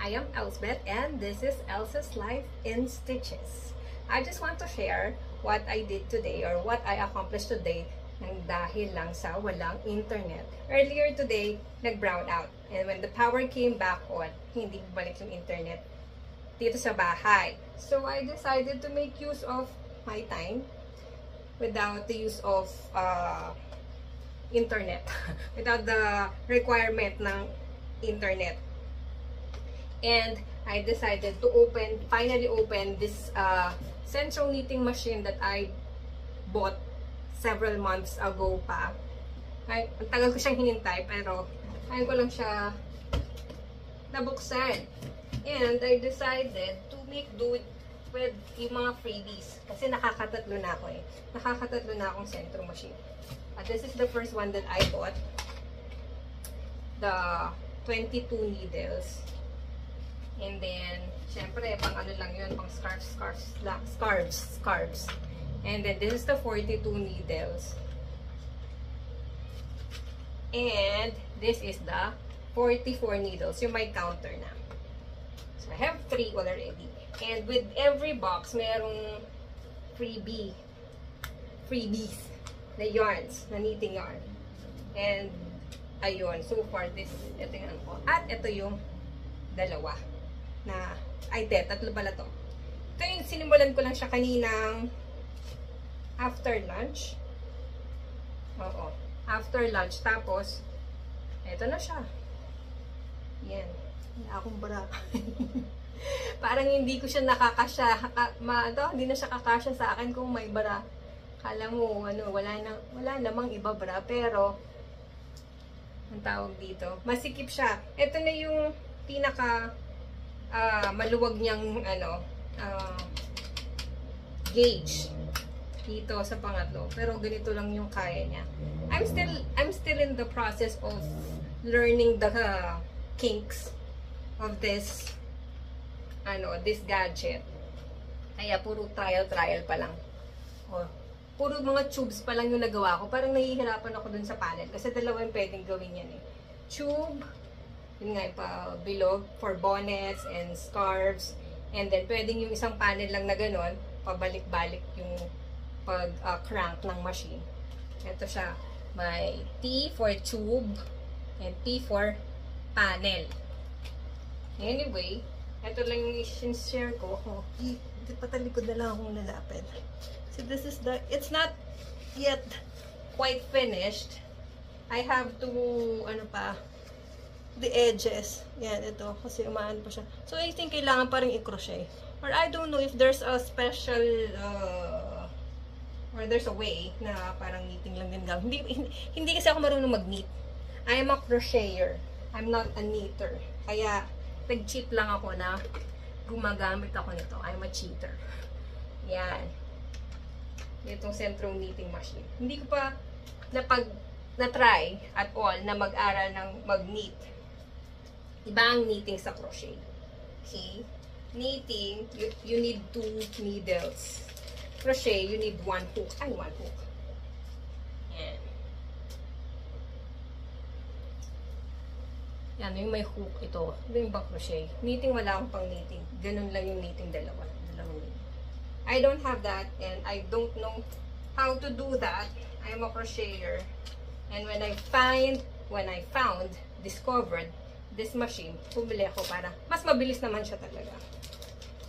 I am Elsbeth and this is Elsa's Life in Stitches. I just want to share what I did today or what I accomplished today nang dahil lang sa walang internet. Earlier today, nag-brown out. And when the power came back on, hindi bumalik yung internet dito sa bahay. So I decided to make use of my time without the use of internet. Without the requirement ng internet. And I decided to finally open this central knitting machine that I bought several months ago pa. Ang tagal ko siyang hinintay, pero ayaw ko lang siya nabuksan. And I decided to make do with yung mga freebies. Kasi nakakatatlo na ako eh. Nakakatatlo na akong centro machine. This is the first one that I bought. The 22 needles. And then, syempre, pang ano lang yun, pang scarves. And then, this is the 42 needles. And, this is the 44 needles, yung may counter na. So, I have 3 already. And with every box, mayroong freebies na yarns, na knitting yarn. And, ayun, so far, ito yung ano ko. At ito yung dalawa. Tatlo pala to. Ito yung sinimulan ko lang siya kaninang after lunch. Oo. After lunch. Tapos, eto na siya. Yan. Wala akong bra. Parang hindi ko siya nakakasya. Hindi na siya kakasya sa akin kung may bra. Kala mo, wala namang iba bra. Pero, ang tawag dito, masikip siya. Ito na yung pinaka maluwag niyang gauge dito sa pangatlo, pero ganito lang yung kaya niya. I'm still in the process of learning the kinks of this this gadget. Kaya puro trial pa lang. Puro mga tubes pa lang yung nagawa ko. Parang nahihirapan ako dun sa panel kasi dalawa yung pwedeng gawin yan eh. Tube, yun nga, bilog for bonnets and scarves. And then, pwedeng yung isang panel lang na ganon, pabalik-balik yung pag-crank ng machine. Ito siya. May T for tube and P for panel. Anyway, ito lang yung i-share ko. Patalikod na lang akong lalapit. So, this is it's not yet quite finished. I have to, the edges. Yan, ito. Kasi umaan pa siya. So, I think kailangan pa rin i-crochet. Or I don't know if there's a special, or there's a way na parang knitting lang din gawin. Hindi kasi ako marunong mag-knit. I am a crocheter. I'm not a knitter. Kaya, nag-cheat lang ako na gumagamit ako nito. I'm a cheater. Yan. Itong central knitting machine. Hindi ko pa na-try at all na mag-aral ng mag-knit. Iba ang knitting sa crochet. Okay? Knitting, you need 2 needles. Crochet, you need 1 hook. Ay, 1 hook. Yan. Yan, yung may hook ito. Ito yung bang crochet. Knitting, wala akong pang knitting. Ganun lang yung knitting dalawang knitting. I don't have that and I don't know how to do that. I'm a crocheter. And when I discovered this machine, bumili ako para mas mabilis naman siya talaga.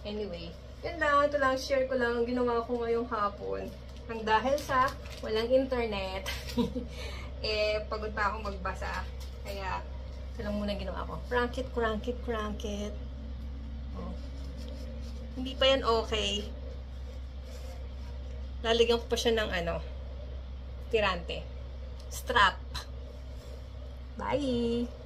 Anyway, yun lang. Ito lang, share ko lang. Ginawa ko ngayong hapon. Ang dahil sa walang internet, pagod pa akong magbasa. Kaya, ito lang muna ginawa ko. Crank it. Oh. Hindi pa yan okay. Lalagyan ko pa siya ng tirante. Strap. Bye!